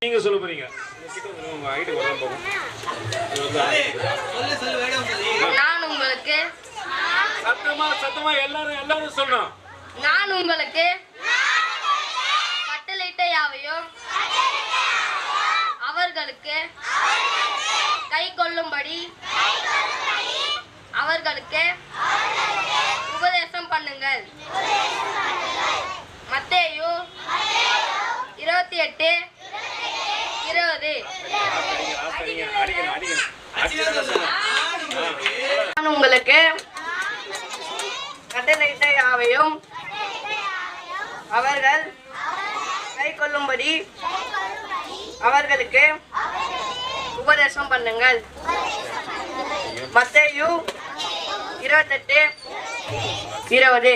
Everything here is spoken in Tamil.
நீங்க சொல்ல போறீங்க. உங்க ஐடி வரணும் பாப்போம். நான் உங்களுக்கு சத்தமா எல்லாரும் சொல்லணும். நான் உங்களுக்கு கட்டளையிட்ட யாவையும் அவர்களுக்கு கை கொள்ளும்படி அவர்களுக்கு உபதேசம் பண்ணுங்கள். மத்தேயு 28:20. நான் உங்களுக்கு கட்டளையிட்ட யாவையும் அவர்கள் கை கொள்ளும்படி அவர்களுக்கு உபதேசம் பண்ணுங்கள். மத்தேயு 28:20.